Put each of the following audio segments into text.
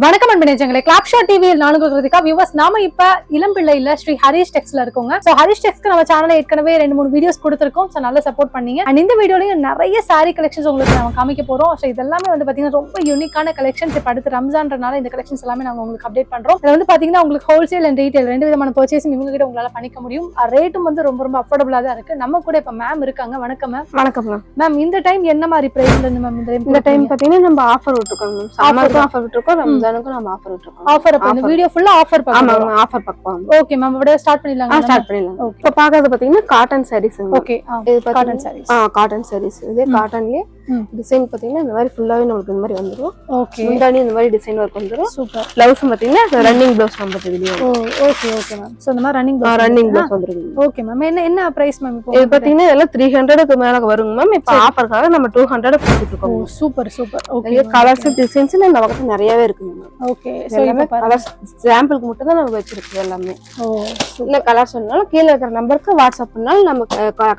வணக்கம் அன்பனேஜங்களே கிளாப்ஷோ டிவியில் நான் உங்களுக்கு வியூவர்ஸ் நாம இப்ப இளம்பிள்ளையில ஸ்ரீ ஹரிஷ் டெக்ஸ்ல இருக்கோங்க. சோ ஹரிஷ் டெக்ஸ்க்கு நம்ம சேனல்ல ஏற்கனவே 2-3 வீடியோஸ் கொடுத்திருக்கோம். சோ நல்ல சப்போர்ட் பண்ணீங்க. அண்ட் இந்த வீடியோலயும் நிறைய சாரி கலெக்ஷன்ஸ் உங்களுக்கு நாம காமிக்க போறோம். சோ இதெல்லாமே வந்து பாத்தீங்கன்னா ரொம்ப யூனிக்கான கலெக்ஷன்ஸ். இப்ப அடுத்து ரம்ஜான்றனால இந்த கலெக்ஷன்ஸ் எல்லாமே நாங்க உங்களுக்கு அப்டேட் பண்றோம். இது வந்து பாத்தீங்கன்னா உங்களுக்கு ஹோல்சேல் அண்ட் ரீட்டைல் ரெண்டு விதமான பர்ச்சேசிங் இவங்க கிட்ட உங்களால பண்ணிக்க முடியும். ரேட்டும் வந்து ரொம்ப ரொம்ப அஃபோர்டபுளா தான் இருக்கு. நம்ம கூட இப்ப மேம் இருக்காங்க. வணக்கம் மேம். வணக்கம் மேம். மேம் இந்த டைம் என்ன மாதிரி பிரைஸ்ல இருந்து மேம் இந்த டைம் பாத்தீங்கன்னா நம்ம ஆஃபர் விட்டுருக்கோம் மேம். சம்மருக்கு ஆஃபர் விட்டுருக்கோம், ரம்ஜானுக்கு நம்ம ஆஃபர் விட்டுருக்கோம். ஆஃபர் அப்ப இந்த வீடியோ ஃபுல்லா ஆஃபர் ஆமா ஆஃபர் பார்ப்போம். ஓகே மேம் அப்படியே ஸ்டார்ட் பண்ணிடலாங்க. ஸ்டார்ட் பண்ணிடலாம். இப்ப பாக்குறது பாத்தீங்கன்னா காட்டன் சாரீஸ். ஓகே இது காட்டன் சாரீஸ். காட்டன் சாரீஸ். இதே காட்டன்லயே டிசைன் பாத்தீங்கன்னா இந்த மாதிரி ஃபுல்லாவே நமக்கு இந்த மாதிரி வந்துரும். ஓகே முந்தானி இந்த மாதிரி டிசைன் வர்க் வந்துரும். சூப்பர். ப்ளவுஸ் பாத்தீங்கன்னா ரன்னிங் ப்ளவுஸ் நம்ம இதுலயே. Okay okay ma'am. சோ இந்த மாதிரி ரன்னிங் ப்ளவுஸ் வந்துரும். Okay ma'am. என்ன பிரைஸ் மேம் இப்போ? இது பாத்தீங்கன்னா எல்லாம் 300க்கு மேல வருங்க மேம். இப்ப ஆஃபர்க்காக நம்ம 200 கொடுத்துட்டு இருக்கோம். Super super. Okay colours designs இந்த பக்கத்துல நிறையவே இருக்குங்க மேம். ஓகே சோ இப்போ கலர்ஸ் சாம்பிளுக்கு மட்டும் தான் நம்ம வச்சிருக்கோம் எல்லாமே. இல்ல கலர்ஸ் சொன்னாலும் கீழ இருக்கிற நம்பருக்கு வாட்ஸ்அப் பண்ணாலும் நம்ம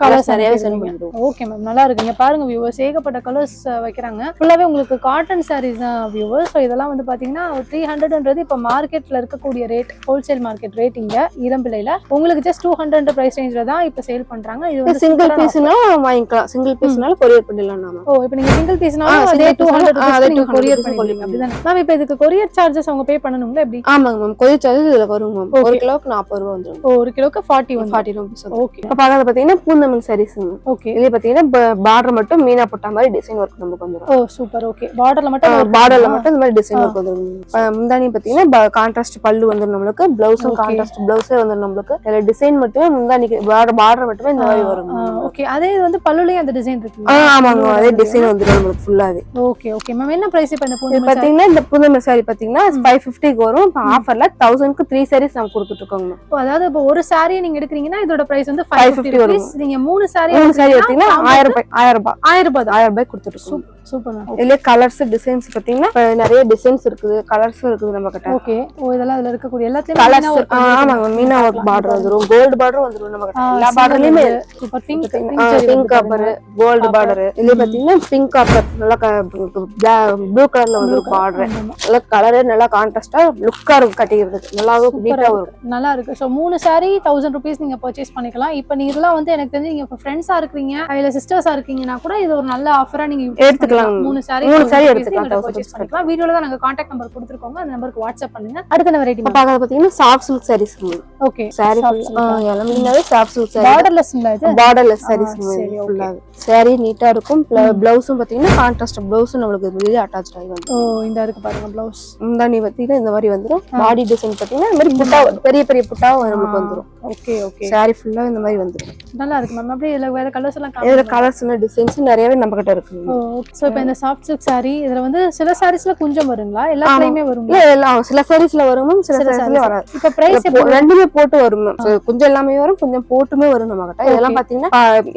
கலர்ஸ் நிறையவே சென்ட் பண்ணிடுவோம். ஓகே மேம் நல்லா இருக்கு. இங்க பாருங்க வியூவர்ஸ் ஏகப்பட்ட கலர்ஸ் வைக்கிறாங்க. ஃபுல்லாவே உங்களுக்கு காட்டன் சாரீஸ் தான் வியூவர்ஸ். சோ இதெல்லாம் வந்து பாத்தீங்கன்னா 300ன்றது இப்ப மார்க்கெட்ல இருக்கக்கூடிய ரேட், ஹோல்சேல் மார்க்கெட் ரேட். இங்க இளம்பிள்ளையில உங்களுக்கு ஜஸ்ட் 200 பிரைஸ் ரேஞ்ச்ல தான் இப்ப சேல் பண்றாங்க. இது வந்து சிங்கிள் பீஸ்னா வாங்கிக்கலாம். சிங்கிள் பீஸ்னால கொரியர் பண்ணிடலாம் நாம. இப்போ நீங்க சிங்கிள் பீஸ்னால அதே 200 நீங்க கொரியர் பண்ணிடுவீங்க. அப்படிதானே மேம்? இப்போ இதுக்கு கொரியர் சார்ஜஸ் அவங்க பே பண்ணனும்ல எப்படி? ஆமாங்க மேம். கொரியர் சார்ஜஸ் இதுல வரும் மேம். 1 கிலோக்கு 40 ரூபாய் வந்துரும். 1 கிலோக்கு 40 ரூபாய். ஓகே. இப்ப பாக்குறது பாத்தீங்கன்னா பூந்தமன் சாரீஸ். ஓகே. இது பாத்தீங்கன்னா பார்டர் மட்டும் மீனா போட்ட மாதிரி டிசைன் வர்க் நமக்கு வந்துரும். சூப்பர். ஓகே. பார்டர்ல மட்டும் இந்த மாதிரி டிசைன் வர்க் வந்துரும். முந்தானி பாத்தீங்கன்னா கான்ட்ராஸ்ட் பல்லு வந்துரும் நமக்கு. ப்ளவுஸும் கான்ட்ராஸ்ட் ப்ளவுஸே வந்துரும் நமக்கு. இதுல டிசைன் மட்டுமே முந்தானிக்கு பார்டர் மட்டுமே இந்த மாதிரி வரும். ஓகே. அதே இது வந்து பல்லுலயே அந்த டிசைன் இருக்கு. ஆமாங்க. அதே டிசைன் வந்துரும் நமக்கு ஃபுல்லாவே. Okay okay ma'am. என்ன பிரைஸ் இப்ப இந்த பூந்தமன் பாத்தீங்கன்னா இந்த பூந்தமன் சாரி பாத்தீங்கன்னா 550க்கு வரும். இப்ப ஆஃபர்ல 1000க்கு 3 சாரீஸ் நம்ம கொடுத்துட்டு இருக்கோம். அதாவது இப்போ ஒரு சாரி நீங்க எடுக்கறீங்கன்னா இதோட பிரைஸ் வந்து 550 ரூபீஸ். நீங்க 3 சாரி எடுத்தீங்கன்னா 1000 ரூபாய் கொடுத்துட்டு இருக்கோம். Super ma'am. இதுல கலர்ஸ் டிசைன்ஸ் பாத்தீங்கன்னா நிறைய டிசைன்ஸ் இருக்குது, கலர்ஸ் இருக்குது நம்ம கிட்ட. ஓகே. இதெல்லாம் இதுல இருக்கக்கூடிய எல்லாத்தையும் கலர்ஸ் ஆமாங்க. மீனா வர்க் பார்டர் வந்துரும், கோல்ட் பார்டர் வந்துரும் நம்ம கிட்ட. எல்லா பார்டர்லயுமே super. Pink copper, gold border. இதுல பாத்தீங்கன்னா பிங்க் காப்பர் நல்லா ப்ளூ கலர்ல வந்துரும் பார்டர். நல்லா கலரே நல்லா கான்ட்ராஸ்டா லுக்கா இருக்கும் கட்டிக்கிறதுக்கு. நல்லாவே நீட்டா இருக்கும். நல்லா இருக்கு. சோ 3 சாரி 1000 ரூபீஸ் நீங்க பர்ச்சேஸ் பண்ணிக்கலாம். இப்போ நீங்க இதெல்லாம் வந்து எனக்கு தெரிஞ்சு நீங்க ஃப்ரெண்ட்ஸா இருக்கீங்க இல்ல சிஸ்டர்ஸா இருக்கீங்கன்னா கூட இது ஒரு நல்ல ஆஃபரா நீங்க எடுத்துக்கலாம். 3 சாரி எடுத்துக்கலாம். பர்ச்சேஸ் பண்ணிக்கலாம். வீடியோல தான் நாங்க கான்டாக்ட் நம்பர் கொடுத்திருக்கோம். அந்த நம்பருக்கு வாட்ஸ்அப் பண்ணுங்க. அடுத்த வெரைட்டி பாக்க பாத்தீங்கன்னா soft silk saris. Okay. Sari எல்லாமே சாஃப்ட் சில்க் சாரி. பார்டர்லெஸ்ங்களா இது? பார்டர்லெஸ் சாரீஸ் ஃபுல்லா. சாரி நீட்டா இருக்கும். ப்ளவுஸும் பாத்தீங்கன்னா கான்ட்ராஸ்ட் ப்ளவுஸ் நமக்கு வெளிய அட்டாச் ஆகி வந்துரும். இந்த இருக்கு பாருங்க ப்ளவுஸ். முந்தானி பாத்தீங்கன்னா இந்த மாதிரி வந்துரும். பாடி டிசைன் பாத்தீங்கன்னா இந்த மாதிரி புட்டா பெரிய பெரிய புட்டா நமக்கு வந்துரும். Okay okay. சாரி ஃபுல்லா இந்த மாதிரி வந்துரும். நல்லா இருக்கு மேம். அப்படியே இதுல வேற கலர்ஸ் எல்லாம் இதுல கலர்ஸ்னா டிசைன்ஸ் நிறையவே நம்ம கிட்ட இருக்கு. ஓகே. சோ இப்போ இந்த சாஃப்ட் சில்க் சாரி இதுல வந்து சில சாரீஸ்ல குஞ்சம் வருங்களா? எல்லாத்துலயுமே வருங்களா? இல்ல எல்லாம் சில சாரீஸ்ல வரும், சில சாரீஸ்ல வராது. இப்போ பிரைஸ் ரெண்டுமே போட்டு வரும். கொஞ்சம் எல்லாமே வரும், கொஞ்சம் போட்டுமே வரும் நம்ம கிட்ட. இதெல்லாம் பாத்தீங்கன்னா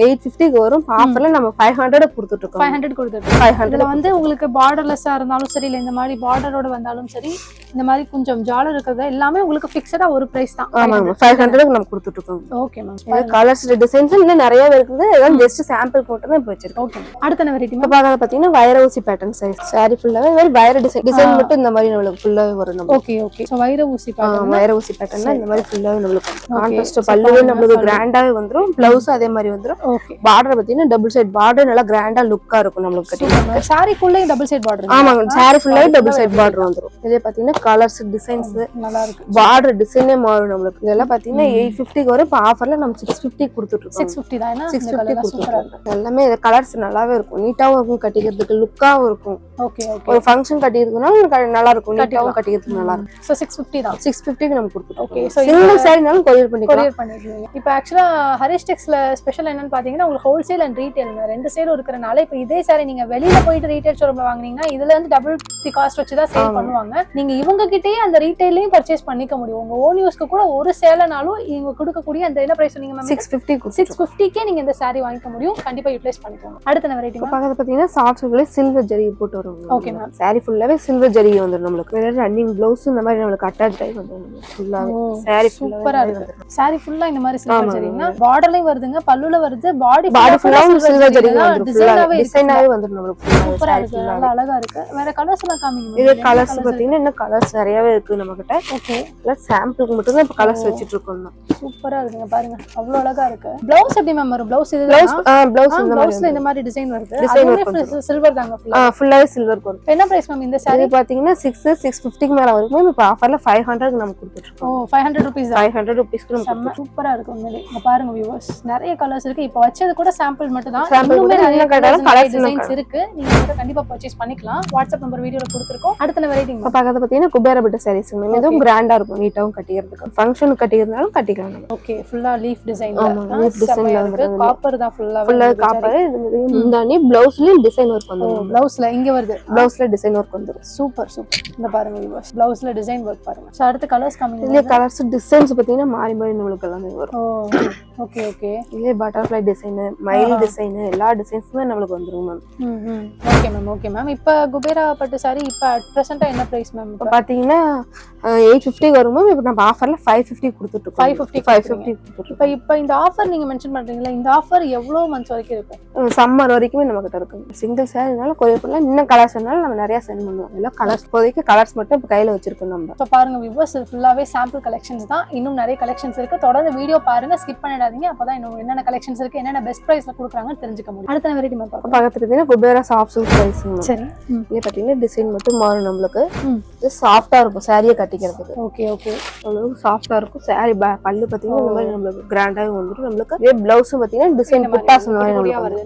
850க்கு வரும். ஆஃபர்ல நம்ம 500 கொடுத்துட்டு இருக்கோம். 500 கொடுத்துட்டு 500 வந்து உங்களுக்கு பார்டர்லெஸ்ஸா இருந்தாலும் சரி இல்ல இந்த மாதிரி பார்டரோட வந்தாலும் சரி இந்த மாதிரி கொஞ்சம் ஜாலர் இருக்கிறது எல்லாமே உங்களுக்கு ஃபிக்ஸடா ஒரு பிரைஸ் தான். ஆமாங்க. 500க்கு நம்ம கொடுத்துட்டு இருக்கோம். Okay ma'am. கலர்ஸ் டிசைன்ஸ் இன்னும் நிறைய இருக்குது. இதெல்லாம் ஜஸ்ட் சாம்பிள் போட்டு தான் இப்ப வச்சிருக்கோம். ஓகே. அடுத்த வெரைட்டி இப்ப பாத்தீங்கன்னா வைர ஊசி பேட்டர்ன் சாரி ஃபுல்லாவே வைர டிசைன் மட்டும் இந்த மாதிரி நமக்கு ஃபுல்லாவே வரும். Okay okay. சோ வைர ஊசி பேட்டர்ன் இந்த மாதிரி ஃபுல்லாவே நமக்கு கான்ட்ராஸ்ட் பல்லுவே நமக்கு கிராண்டாவே வந்துரும். ப்ளவுஸ் அதே மாதிரி வந்துரும். ஓகே. பார்டர் பாத்தீங்கன்னா டபுள் சைடு பார்டர் நல்லா கிராண்டா லுக்கா இருக்கும் நமக்கு கட்டி. சாரி ஃபுல்லாவே டபுள் சைடு பார்டர். ஆமாங்க. சாரி ஃபுல்லாவே டபுள் சைடு பார்டர் வந்துரும். இதே பாத்தீங்கன்னா கலர்ஸ் டிசைன்ஸ் நல்லா இருக்கு. பார்டர் டிசைனே மாறும் நமக்கு. இதெல்லாம் பாத்தீங்கன்னா 850க்கு வரும். இப்ப ஆஃபர்ல நம்ம 650 கொடுத்துட்டு இருக்கோம். 650 தான். 650 கொடுத்துட்டு எல்லாமே கலர்ஸ் நல்லாவே இருக்கும். நீட்டாவும் இருக்கும், கட்டிக்கிறதுக்கு லுக்காவும் இருக்கும். Okay okay. ஒரு ஃபங்க்ஷன் கட்டிக்கிறதுனால நல்லா இருக்கும், நீட்டாவும் கட்டிக்கிறதுக்கு நல்லா இருக்கும். சோ 650 தான். 650க்கு நம்ம கொடுத்துட்டோம். ஓகே. சோ சிங்கிள் சாரினாலும் கொரியர் பண்ணிக்கலாம். இப்போ ஆக்சுவலா ஹரிஷ் டெக்ஸ்ல ஸ்பெஷல் என்னன்னு பாத்தீங்கன்னா உங்களுக்கு ஹோல்சேல் அண்ட் ரீட்டைல் ரெண்டு சேலும் இருக்கறனால இப்போ இதே சாரி நீங்க வெளியில போயிட்டு ரீட்டைல் ஷோரூம்ல வாங்குனீங்கன்னா இதுல இருந்து டபுள் தி காஸ்ட் வச்சு தான் சேல் பண்ணுவாங்க. நீங்க இவங்க கிட்டயே அந்த ரீட்டைலையும் பர்ச்சேஸ் பண்ணிக்க முடியும். உங்க ஓன் யூஸ்க்கு கூட ஒரு சேலனாலும் இவங்க கொடுக்கக்கூடிய அந்த என்ன பிரைஸ் சொன்னீங்க மேம்? 650 650க்கே நீங்க இந்த சாரி வாங்கிக்க முடியும். கண்டிப்பா யூட்டிலைஸ் பண்ணிக்கோங்க. அடுத்த வெரைட்டி பாக்கிறது பாத்தீங்கன்னா கான்செப்ட்ல சில்வர் ஜரி போட்டு வரும். Okay ma'am. சாரி ஃபுல்லாவே சில்வர் ஜரி வந்துரும் நம்மளுக்கு. வேற ரன்னிங் ப்ளவுஸ் இந்த மாதிரி நம்மளுக்கு அட்டாச் ஆகி வந்துரும் ஃபுல்லாவே. சாரி சூப்பரா இருக்கு. சாரி ஃபுல்லா இந்த மாதிரி சில்வர் ஜரினா பார்டர்லயும் வருதுங்க, பல்லுல வருது, பாடி ஃபுல்லா சில்வர் ஜரி வந்துரும். டிசைனாவே டிசைனாவே வந்துரும் நம்மளுக்கு. சூப்பரா இருக்கு, நல்லா அழகா இருக்கு. வேற கலர்ஸ் எல்லாம் காமிங்க. இது கலர்ஸ் பாத்தீங்கன்னா இன்னும் கலர்ஸ் நிறையவே இருக்கு நம்ம கிட்ட. ஓகே. இல்ல சாம்பிளுக்கு மட்டும் தான் இப்ப கலர்ஸ் வச்சிட்டு இருக்கோம். சூப்பரா இருக்குங்க பாருங்க, அவ்வளவு அழகா இருக்கு. ப்ளவுஸ் எப்படி மேம் வரும்? ப்ளவுஸ் இது ப்ளவுஸ்ல இந்த மாதிரி டிசைன் வருது. அதுவே சில்வர் தாங்க ஃபுல்லாவே சில்வர் வரும். என்ன பிரைஸ் மேம் இந்த சாரி? பாத்தீங்கன்னா 650 க்கு மேல வரும். இப்ப ஆஃபர்ல 500 க்கு நம்ம கொடுத்துட்டு இருக்கோம். 500 rupees தான். 500 rupeesக்கு நம்ம சூப்பரா இருக்கு உண்மையிலே. இங்க பாருங்க வியூவர்ஸ், நிறைய கலர்ஸ் இருக்கு. இப்போ வச்சது கூட சாம்பிள் மட்டும் தான். சாம்பிள் கூட நிறைய கலர்ஸ் டிசைன்ஸ் இருக்கு. நீங்க கூட கண்டிப்பா பர்ச்சேஸ் பண்ணிக்கலாம். வாட்ஸ்அப் நம்பர் வீடியோல கொடுத்திருக்கோம். அடுத்த வெரைட்டி இப்ப பக்கத்துல பாத்தீங்கன்னா குபேர பட்டு சாரீஸ். இதுவும் கிராண்டா இருக்கும், நீட்டாவும் கட்டிக்கிறதுக்கு. ஃபங்க்ஷனுக்கு கட்டிக்கிறதுனாலும் கட்டிக்கலாம். ஓகே, ஃபுல்லா லீஃப் டிசைன். லீஃப் டிசைன்ல வந்து காப்பர் தான் ஃபுல்லா காப்பர். இது முந்தானி ப்ளவுஸ்லயும் டிசைன் வர்க் வந்துரும். ப்ளவுஸ்ல இங்க வருது. ப்ளவுஸ்ல டிசைன் வர்க் வந்துரும். Super super. இந்த பாருங்க வியூவர்ஸ், ப்ளவுஸ்ல டிசைன் வர்க் பாருங்க. சோ அடுத்து கலர்ஸ் காமிங்க. இதுல கலர்ஸ் டிசைன்ஸ் பாத்தீங்கன்னா மாறி மாறி நமக்கு எல்லாமே வரும். Okay okay. இதே பட்டர்ஃப்ளை டிசைன், மயில் டிசைன், எல்லா டிசைன்ஸுமே நமக்கு வந்துரும் ma'am. Okay ma'am. Okay ma'am. இப்போ குபேரா பட்டு சாரி இப்போ பிரசன்ட்டா என்ன பிரைஸ் மேம்? இப்போ பாத்தீங்கன்னா 850 வரும் மேம். இப்போ நம்ம ஆஃபர்ல 550 கொடுத்துட்டு இருக்கோம். 550 கொடுத்துட்டு. இப்போ இந்த ஆஃபர் நீங்க மென்ஷன் பண்றீங்களா, இந்த ஆஃபர் எவ்வளவு மந்த்ஸ் வரைக்கும் இருக்கும்? சம்மர் வரைக்குமே நம்ம கிட்ட இருக்கு. சிங்கிள் சாரினால கொரியர் பண்ணலாம். இன்னும் கலர்ஸ்னால நம்ம நிறைய சென்ட் பண்ணுவோம். எல்லாம் கலர்ஸ் இப்போதைக்கு கலர்ஸ் மட்டும் இப்போ கையில வச்சிருக்கோம் நம்ம. இப்போ பாருங்க வியூவர்ஸ், இது ஃபுல்லாவே சாம்பிள் கலெக்ஷன்ஸ் தான். இன்னும் நிறைய கலெக்ஷன்ஸ் இருக்கு. தொடர்ந்து வீடியோ பாருங்க, ஸ்கிப் பண்ணிடாதீங்க. அப்பதான் இன்னும் என்னென்ன கலெக்ஷன்ஸ் இருக்கு, என்னென்ன பெஸ்ட் பிரைஸ்ல கொடுக்குறாங்கன்னு தெரிஞ்சுக்க முடியும். அடுத்த வெரைட்டி மேம் பார்க்கலாம். பக்கத்துல பார்த்தீங்கன்னா குபேரா சாஃப்ட் சில்க் சாரீஸ். சரி. இது பார்த்தீங்கன்னா டிசைன் மட்டும் மாறும் நம்மளுக்கு. இது சாஃப்ட்டா இருக்கும் சாரியை கட்டிக்கிறதுக்கு. Okay okay. அவ்வளவு சாஃப்ட்டா இருக்கும். சாரி பல்லு பார்த்தீங்கன்னா இந்த மாதிரி நம்மளுக்கு கிராண்டாவே வந்துரும் நம்மளுக்கு. இதே ப்ளவுஸும் பார்த்தீங்கன்னா டிசைன் புட்டாஸ் இந்த மாதிரி நம்மளுக்கு வந்துரும்.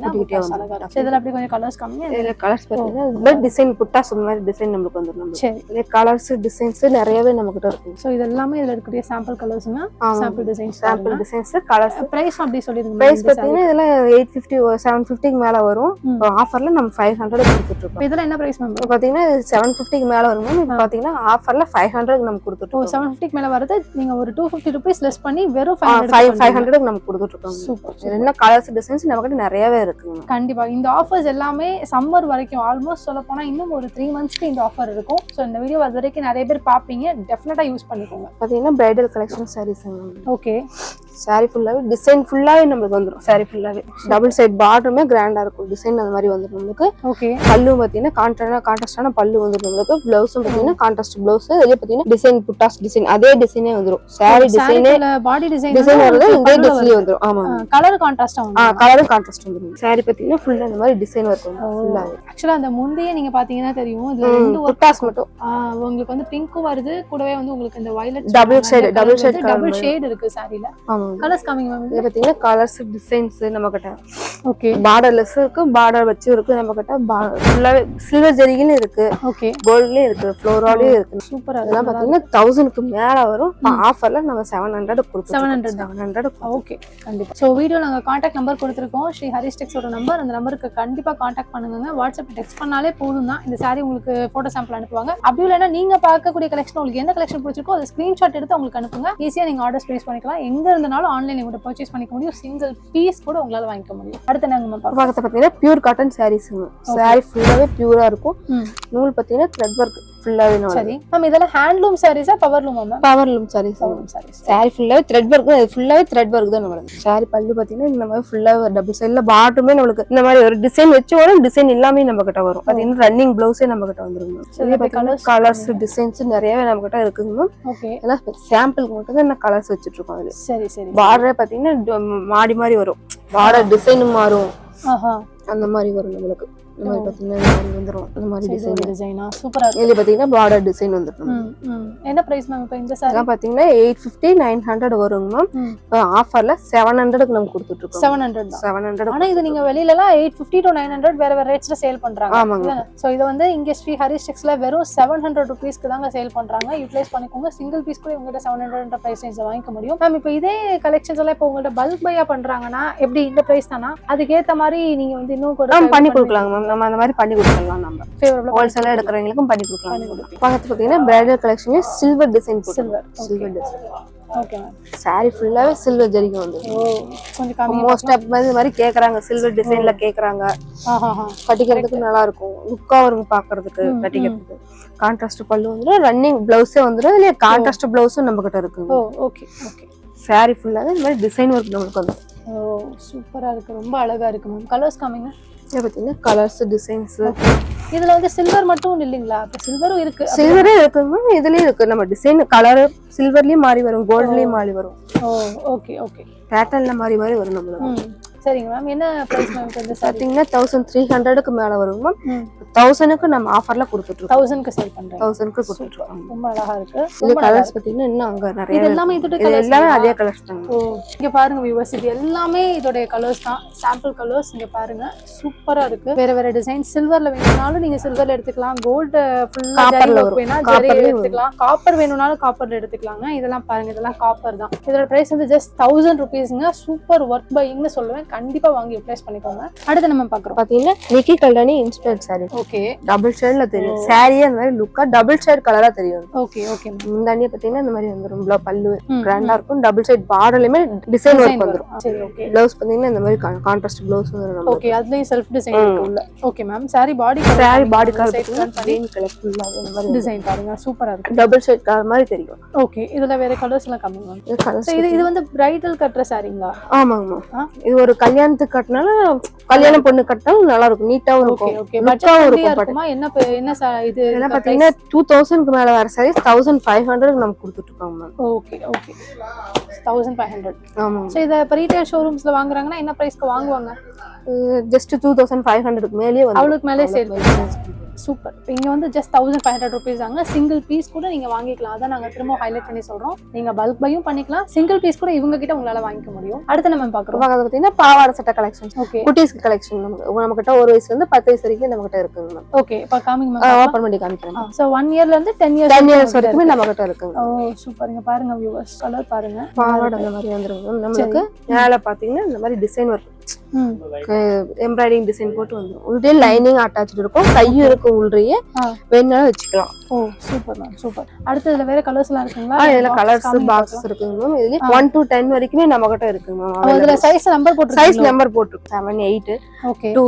இதெல்லாம் அப்படி கொஞ்சம் கலர்ஸ் காமிங்க. இதுல கலர்ஸ் பார்த்தீங்கன்னா இந்த டிசைன் புட்டாஸ் இந்த மாதிரி டிசைன் நம்மளுக்கு வந்துரும். சரி. இதே கலர்ஸ் டிசைன்ஸ் நிறையவே நம்ம கிட்ட இருக்கு. சோ இது எல்லாமே இதுல இருக்கக்கூடிய சாம்பிள் கலர்ஸ்னா சாம்பிள் டிசைன்ஸ் கலர்ஸ். பிரைஸ் அப்படி சொல்லிருங்க. பிரைஸ் பாத்தீங்கன்னா இதெல்லாம் 850 750 க்கு மேல வரும். இப்போ ஆஃபர்ல நம்ம 500 கொடுத்துட்டு இருக்கோம். இதெல்லாம் என்ன பிரைஸ் மேம்? பாத்தீங்கன்னா 750 க்கு மேல வரும். இப்போ பாத்தீங்கன்னா ஆஃபர்ல 500 க்கு நம்ம கொடுத்துட்டு இருக்கோம். 750 க்கு மேல வருது. நீங்க ஒரு 250 rupees லெஸ் பண்ணி வெறும் 500 க்கு நம்ம கொடுத்துட்டு இருக்கோம். சூப்பர். என்ன கலர்ஸ் டிசைன்ஸ் நமக்கு நிறையவே இருக்குங்க. கண்டிப்பா இந்த ஆஃபர்ஸ் எல்லாமே சம்மர் வரைக்கும், ஆல்மோஸ்ட் சொல்ல போனா இன்னும் ஒரு 3 மந்த்ஸ்க்கு இந்த ஆஃபர் இருக்கும். சோ இந்த வீடியோ அது வரைக்கும் நிறைய பேர் பாப்பீங்க, டெஃபினட்டா யூஸ் பண்ணிக்கோங்க. பாத்தீங்கன்னா bridal collection saris. Okay. Sari ஃபுல்லாவே டிசைன் ஃபுல்லாவே நமக்கு வந்துரும். சாரி ஃபுல்லாவே டபுள் சைடு பார்டருமே கிராண்டா இருக்கும். டிசைன் அந்த மாதிரி வந்துரும் நமக்கு. ஓகே. பல்லு பாத்தீங்கன்னா கான்ட்ராஸ்டான பல்லு வந்துரும் நமக்கு. ப்ளவுஸும் பாத்தீங்கன்னா கான்ட்ராஸ்ட் ப்ளவுஸ். இதே பாத்தீங்கன்னா டிசைன் புட்டாஸ் டிசைன் அதே டிசைனே வந்துரும். சாரி டிசைனே பாடி டிசைன் வருது. இந்த டிசைன்லயே வந்துரும். ஆமா, கலர் கான்ட்ராஸ்டா வந்துரும். கலரும் கான்ட்ராஸ்ட் வந்துரும். சாரி பாத்தீங்கன்னா ஃபுல்லா இந்த மாதிரி டிசைன் வரும் ஃபுல்லாவே. ஆக்சுவலா அந்த முந்தைய நீங்க பாத்தீங்கன்னா தெரியும், இதுல ரெண்டு புட்டாஸ் மட்டும் உங்களுக்கு வந்து பிங்க்கும் வருது, கூடவே வந்து உங்களுக்கு இந்த வயலட் டபுள் ஷேட் இருக்கு சாரில. ஆமா. கலர்ஸ் காமிங்க மேம். இது பாத்தீங்கன்னா கலர்ஸ் டிசைன்ஸ் நம்ம கிட்ட. ஓகே. பார்டர்லெஸ் இருக்கு, பார்டர் வச்சு இருக்கு நம்ம கிட்ட. ஃபுல்லாவே சில்வர் ஜரிகின்னு இருக்கு. ஓகே. கோல்ட்லயும் இருக்கு, ஃப்ளோராலயும் இருக்கு. சூப்பரா. இதெல்லாம் பாத்தீங்கன்னா 1000 க்கு மேல வரும். ஆஃபர்ல நம்ம 700 கொடுத்துறோம். 700. ஓகே, கண்டிப்பா. சோ வீடியோல நாங்க கான்டாக்ட் நம்பர் கொடுத்திருக்கோம், ஸ்ரீ ஹரிஷ் டெக்ஸோட நம்பர். அந்த நம்பருக்கு கண்டிப்பா கான்டாக்ட் பண்ணுங்க. வாட்ஸ்அப் டெக்ஸ்ட் பண்ணாலே போதும் தான். இந்த சாரி உங்களுக்கு போட்டோ சாம்பிள் அனுப்புவாங்க. அப்படி இல்லைன்னா நீங்க பார்க்கக்கூடிய கலெக்ஷன் உங்களுக்கு எந்த கலெக்ஷன் பிடிச்சிருக்கோ அதை ஸ்கிரீன்ஷாட் எடுத்து உங்களுக்கு அனுப்புங்க. ஈஸியா நீங்க ஆர்டர் பிளேஸ் பண்ணிக்கலாம். எங்க இருந்தாலும் ஆன்லைன்ல கூட பர்ச்சேஸ் பண்ணிக்க முடியும். சிங்கிள் பீஸ் கூட உங்களால வாங்கிக்க முடியும். அடுத்து நாங்க பக்கத்துல பாத்தீங்கன்னா பியூர் காட்டன் சாரீஸ்ங்க. சாரி ஃபுல்லாவே பியூரா இருக்கும். நூல் பாத்தீங்கன்னா த்ரெட் வர்க் ஃபுல்லாவே. சரி மேம், இதெல்லாம் ஹேண்ட்லூம் சாரீஸா பவர்லூமா மேம்? பவர்லூம் சாரீஸ். சாரி ஃபுல்லாவே த்ரெட் வர்க். அது ஃபுல்லாவே த்ரெட் வர்க் தான் நம்மளுக்கு. சாரி பல்லு பாத்தீங்கன்னா இந்த மாதிரி ஃபுல்லாவே டபுள் சைடுல பாட்டுமே நம்மளுக்கு இந்த மாதிரி ஒரு டிசைன் வச்சு வரும். டிசைன் எல்லாமே நம்ம கிட்ட வரும். பாத்தீங்கன்னா ரன்னிங் ப்ளவுஸே நம்ம கிட்ட வந்துருங்க. கலர்ஸ் டிசைன்ஸ் நிறையவே நம்ம கிட்ட இருக்குங்க. ஓகே. எல்லாம் சாம்பிளுக்கு மட்டும் தான் கலர்ஸ் வச்சிட்டு இருக்கோம். அதுல சரி சரி. பார்டரே பாத்தீங்கன்னா மாடி மாதிரி வரும். பார்டர் டிசைன் மாறும். அந்த மாதிரி வரும் நம்மளுக்கு. இந்த மாதிரி பாத்தீங்கன்னா இந்த மாதிரி வந்துரும். இந்த மாதிரி டிசைனா சூப்பரா இருக்கு. இதுல பாத்தீங்கன்னா பார்டர் டிசைன் வந்துரும். என்ன பிரைஸ் மேம் இப்போ இந்த சாரி? பாத்தீங்கன்னா 850 900 வருங்க மேம். இப்போ ஆஃபர்ல 700 க்கு நம்ம கொடுத்துட்டு இருக்கோம். 700 தான். 700. ஆனா இது நீங்க வெளியில எல்லாம் 850 to 900 வேற வேற ரேட்ஸ்ல சேல் பண்றாங்க. ஆமாங்க. சோ இது வந்து இங்க ஸ்ரீ ஹரிஷ் டெக்ஸ்ல வெறும் 700 ரூபீஸ்க்கு தாங்க சேல் பண்றாங்க. யூட்டிலைஸ் பண்ணிக்கோங்க. சிங்கிள் பீஸ் கூட உங்ககிட்ட 700 பிரைஸ் ரேஞ்ச்ல வாங்கிக்க முடியும். மேம் இப்போ இதே கலெக்ஷன்ஸ் எல்லாம் இப்போ உங்கள்ட்ட பல்க் பையா பண்றாங்கன்னா எப்படி இந்த பிரைஸ் தானா? அதுக்கு ஏத்த மாதிரி நீங்க வந்து இன்னும் கூட பண்ணி கொடுக்கலாங்க மேம். நம்ம அந்த மாதிரி பண்ணி கொடுத்துடலாம். நம்ம ஃபேவரபிளா ஹோல்சேலா எடுக்கிறவங்களுக்கும் பண்ணி கொடுக்கலாம். பக்கத்து பாத்தீங்கன்னா bridal collection silver design silver design. Okay ma'am. Sorry ஃபுல்லாவே சில்வர் ஜரிகை வந்து கொஞ்சம் கம்மி மோஸ்ட் ஆஃப் இந்த மாதிரி கேக்குறாங்க, சில்வர் டிசைன்ல கேக்குறாங்க. கட்டிக்கிறதுக்கு நல்லா இருக்கும், லுக்கா வரும் பாக்குறதுக்கு. கட்டிக்கிறதுக்கு கான்ட்ராஸ்ட் பல்லு வந்துடும், ரன்னிங் பிளவுஸே வந்துடும். இல்லையா கான்ட்ராஸ்ட் பிளவுஸும் நம்ம கிட்ட இருக்கு. Okay okay. சாரி ஃபுல்லாவே இந்த மாதிரி டிசைன் ஒர்க் நமக்கு வந்து சூப்பரா இருக்கு, ரொம்ப அழகா இருக்கு மேம். கலர்ஸ் காமிங்க. இதை பார்த்தீங்கன்னா கலர்ஸ் டிசைன்ஸ். இதுல வந்து சில்வர் மட்டும் இல்லைங்களா? சில்வரும் இருக்கு, சில்வரே இருக்குங்க. இதுலயும் இருக்கு, நம்ம டிசைன் கலர் சில்வர்லயும் மாறி வரும், கோல்ட்லயும் மாறி வரும். Okay okay. பேட்டர்ன்ல மாறி மாறி வரும் நம்மளுக்கு. சரிங்க மேம். என்ன பிரைஸ் மேம் இந்த சாரி? பாத்தீங்கன்னா 1300க்கு மேல வரும் மேம். 1000க்கு நம்ம ஆஃபர்ல கொடுத்துட்டு இருக்கோம். 1000க்கு சேல் பண்றோம். 1000க்கு கொடுத்துட்டு இருக்கோம். ரொம்ப அழகா இருக்கு. இந்த கலர்ஸ் பாத்தீங்கன்னா இன்னும் அங்க நிறைய இது எல்லாமே இதோட இது கலர்ஸ் எல்லாமே அதே கலர்ஸ் தான். இங்க பாருங்க வியூவர்ஸ், இது எல்லாமே இதோட கலர்ஸ் தான், சாம்பிள் கலர்ஸ். இங்க பாருங்க சூப்பரா இருக்கு. வேற வேற டிசைன். சில்வர்ல வேணும்னாலும் நீங்க சில்வர்ல எடுத்துக்கலாம், கோல்ட் ஃபுல்லா ஜரி ஒர்க் வேணா ஜரி எடுத்துக்கலாம், காப்பர் வேணும்னாலும் காப்பர்ல எடுத்துக்கலாங்க. இதெல்லாம் பாருங்க, இதெல்லாம் காப்பர் தான். இதோட பிரைஸ் வந்து ஜஸ்ட் 1000 ரூபீஸ்ங்க. சூப்பர் ஒர்க் பைங்னு சொல்லுவேன். கண்டிப்பா வாங்கி யூட்டிலைஸ் பண்ணிக்கோங்க. அடுத்து நம்ம பாக்குறோம் பாத்தீங்கன்னா Nikki Kalyani inspired sari. Okay. Double ஷேட்ல தெரியும் சாரியே, அந்த மாதிரி லுக்கா டபுள் ஷேட் கலரா தெரியும். Okay okay. இந்த அணியை பாத்தீங்கன்னா இந்த மாதிரி வந்துரும், பல்லு கிராண்டா இருக்கும். டபுள் ஷேட் பார்டர்லயுமே டிசைன் ஒர்க் வந்துரும். சரி ஓகே. ப்ளவுஸ் பாத்தீங்கன்னா இந்த மாதிரி கான்ட்ராஸ்ட் ப்ளவுஸ் வந்துரும். ஓகே, அதுலயும் செல்ஃப் டிசைன் இருக்கு உள்ள. Okay ma'am. சாரி பாடி கலர் கிரீன் கலர் ஃபுல்லா இந்த மாதிரி டிசைன் பாருங்க, சூப்பரா இருக்கு. டபுள் ஷேட் கலர் மாதிரி தெரியும். ஓகே. இதுல வேற கலர்ஸ் எல்லாம் கம்மி மேம். இது வந்து பிரைடல் கட்டற சாரிங்களா? ஆமாங்க. இது ஒரு கல்யாணத்துக்கு கட்டினாலும் கல்யாண பொண்ணு கட்டினாலும் நல்லா இருக்கும், நீட்டாவும் இருக்கும். ஓகே. பட்ஜெட் இருக்குமா? என்ன இது இதெல்லாம் பாத்தீங்கன்னா 2000க்கு மேல வர சாரி 1500 க்கு நம்ம கொடுத்துட்டு இருக்கோம் மேம். Okay okay. 1500. ஆமா. சோ இத ரீட்டைல் ஷோரூம்ஸ்ல வாங்குறாங்கன்னா என்ன பிரைஸ்க்கு வாங்குவாங்க? ஜஸ்ட் 2500க்கு மேலயே வந்து அவ்வளவுக்கு மேலே சேல் பண்ணுவாங்க. சூப்பர். இங்க வந்து ஜஸ்ட் 1500 ரூபீஸ் ஆங்க. சிங்கிள் பீஸ் கூட நீங்க வாங்கிக்கலாம். அதான் நாங்க திரும்ப ஹைலைட் பண்ணி சொல்றோம். நீங்க பல்க் பையும் பண்ணிக்கலாம், சிங்கிள் பீஸ் கூட இவங்க கிட்ட உங்களால வாங்கிக்க முடியும். அடுத்து நம்ம பாக்குறோம் பாத்தீங்கன்னா பாவாடை சட்டை கலெக்ஷன். ஓகே. குட்டீஸ்க்கு கலெக்ஷன் நம்ம கிட்ட 1 வயசுல இருந்து 10 வயசு வரைக்கும் நம்ம கிட்ட இருக்குங்க மேம். ஓகே. இப்ப காமிங் மேம். ஓபன் பண்ணி காமிக்கிறேன். சோ 1 இயர்ல இருந்து 10 இயர்ஸ் வரைக்கும் நம்ம கிட்ட இருக்குங்க. ஓ சூப்பர். இங்க பாருங்க வியூவர்ஸ், கலர் பாருங்க. பாவாடை அந்த மாதிரி வந்துரும் நமக்கு. மேல பாத்தீங்கன்னா இந்த மாதிரி டிசைன் வரும், எம்ப்ராய்டிங் டிசைன் போட்டு வந்துரும். உள்ளே லைனிங் அட்டாச்ட் இருக்கும், கையும் இருக்கும், உள்ளே வேணாலும் வச்சுக்கலாம். ஓ சூப்பர் மேம், சூப்பர். அடுத்து இதுல வேற கலர்ஸ் எல்லாம் இருக்குங்களா? இதுல கலர்ஸ் பாக்ஸஸ் இருக்குங்க மேம். இதுல 1 to 10 வரைக்குமே நம்ம கிட்ட இருக்குங்க மேம். அதுல சைஸ் நம்பர் போட்டு சைஸ் நம்பர் போட்டு 7 8 ஓகே 2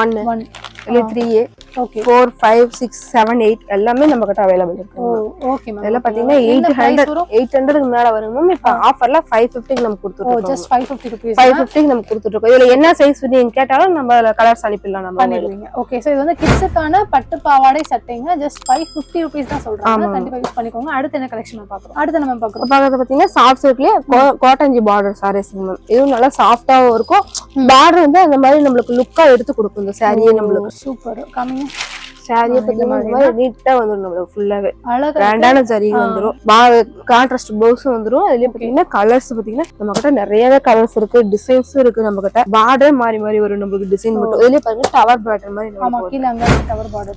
1 இல்ல 3 ஓகே 4 5 6 7 8 எல்லாமே நம்ம கிட்ட அவேலபிள் இருக்கு. Okay ma'am. இதெல்லாம் பாத்தீங்கன்னா 800 க்கு மேல வரும் மேம். இப்ப ஆஃபர்ல 550 க்கு நம்ம கொடுத்துட்டு இருக்கோம். Just 550 rupees. 550 க்கு நம்ம கொடுத்துட்டு இருக்கோம். இதுல என்ன சைஸ் நீங்க கேட்டாலும் நம்ம கலர்ஸ் அனுப்பிடலாம் நம்ம பண்ணிடுவீங்க. ஓகே. சோ இது வந்து கிட்ஸ்க்கான பட்டு பாவாடை சட்டைங்க. ஜஸ்ட் 550 ரூபீஸ் தான் சொல்றாங்க. கண்டிப்பா யூஸ் பண்ணிக்கோங்க. அடுத்து என்ன கலெக்ஷன் பாக்குறோம்? அடுத்து நம்ம பாக்குறோம் பாத்தீங்கன்னா சாஃப்ட் சில்க்லயே காட்டன்ஜி பார்டர் சாரீஸ் மேம். இதுவும் நல்லா சாஃப்டாவும் இருக்கும். பார்டர் வந்து அந்த மாதிரி நம்மளுக்கு லுக்கா எடுத்து கொடுக்கும் இந்த சாரியே நம்மளுக்கு. சூப்பர். கம்மிங் சாரியை பாத்தீங்கன்னா நீட்டா வந்துடும் நம்மளுக்கு. ஃபுல்லாவே அழகா கிராண்டான ஜரி வந்துரும், கான்ட்ராஸ்ட் ப்ளவுஸ் வந்துரும். அதுலயே பாத்தீங்கன்னா கலர்ஸ் பாத்தீங்கன்னா நம்ம கிட்ட நிறையவே கலர்ஸ் இருக்கு, டிசைன்ஸும் இருக்கு. நம்ம கிட்ட பார்டர் மாறி மாறி வரும் நம்மளுக்கு டிசைன் மட்டும். இதுலயே பாருங்க டவர் பார்டர் மாதிரி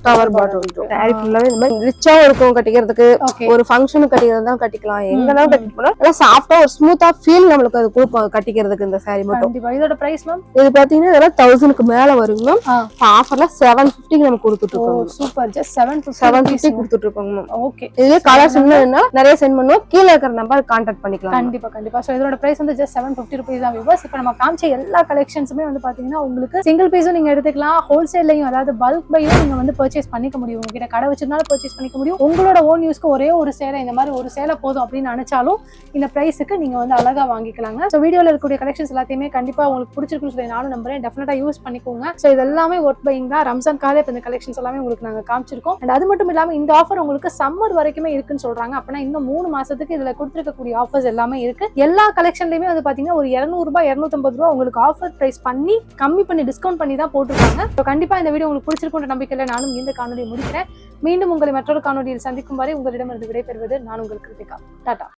டவர் பார்டர் வந்துரும். சாரி ஃபுல்லாவே இந்த மாதிரி ரிச்சாவும் இருக்கும் கட்டிக்கிறதுக்கு. ஒரு ஃபங்க்ஷனுக்கு கட்டிக்கிறது தான் கட்டிக்கலாம், எங்கனாலும் கட்டிட்டு போனா நல்லா சாஃப்டா ஒரு ஸ்மூத்தா ஃபீல் நம்மளுக்கு அது கொடுக்கும் கட்டிக்கிறதுக்கு இந்த சாரி மட்டும். இதோட பிரைஸ் மேம் இது பாத்தீங்கன்னா இதெல்லாம் 1000 க்கு மேல வரும் மேம். ஆஃபர்ல 750 க்கு நம்ம கொடுத்துட்டு இருக்கோம். சூப்பர். ஜஸ்ட் 750 கொடுத்துட்டு இருக்கோம் மேம். ஓகே. இதுல கலர்ஸ் என்னன்னா நிறைய சென்ட் பண்ணுவோம், கீழ இருக்கிற நம்பர் கான்டாக்ட் பண்ணிக்கலாம். கண்டிப்பா கண்டிப்பா. சோ இதோட பிரைஸ் வந்து ஜஸ்ட் 750 ரூபீஸ் தான் வியூவர்ஸ். இப்போ நம்ம காமிச்ச எல்லா கலெக்ஷன்ஸுமே வந்து பாத்தீங்கன்னா உங்களுக்கு சிங்கிள் பீஸும் நீங்க எடுத்துக்கலாம், ஹோல்சேல்லையும் அதாவது பல்க் பையும் நீங்க வந்து பர்ச்சேஸ் பண்ணிக்க முடியும். உங்ககிட்ட கடை வச்சிருந்தாலும் பர்ச்சேஸ் பண்ணிக்க முடியும். உங்களோட ஓன் யூஸ்க்கு ஒரே ஒரு சேலை, இந்த மாதிரி ஒரு சேலை போதும் அப்படின்னு நினைச்சாலும் இந்த பிரைஸுக்கு நீங்க வந்து அழகா வாங்கிக்கலாங்க. சோ வீடியோல இருக்கக்கூடிய கலெக்ஷன்ஸ் எல்லாத்தையுமே கண்டிப்பா உங்களுக்கு பிடிச்சிருக்குன்னு சொல்லி நானும் நம்புறேன். டெஃபினட்டா யூஸ் பண்ணிக்கோங்க. சோ இது எல்லாமே ஒர்க் பையிங் தான். ரம்ஜான்காக இப்போ இந்த கலெக்ஷன்ஸ் எல்லாமே உங்களுக்கு நாங்க காமிச்சிருக்கோம். அண்ட் அது மட்டும் இல்லாம இந்த ஆஃபர் உங்களுக்கு சம்மர் வரைக்குமே இருக்குன்னு சொல்றாங்க. அப்பனா இன்னும் 3 மாசத்துக்கு இதுல கொடுத்திருக்கக்கூடிய ஆஃபர்ஸ் எல்லாமே இருக்கு. எல்லா கலெக்ஷன்லயுமே வந்து பாத்தீங்கன்னா ஒரு 200 ரூபாய் 250 ரூபாய் உங்களுக்கு ஆஃபர் பிரைஸ் பண்ணி கம்மி பண்ணி டிஸ்கவுண்ட் பண்ணி தான் போட்டுருக்காங்க. ஸோ கண்டிப்பா இந்த வீடியோ உங்களுக்கு பிடிச்சிருக்குன்ற நம்பிக்கையில நானும் இந்த காணொலியை முடிக்கிறேன். மீண்டும் உங்களை மற்றொரு காணொலியில் சந்திக்கும் வரை உங்களிடமிருந்து விடைபெறுவது நான் உங்கள் கிருத்திகா. டாடா.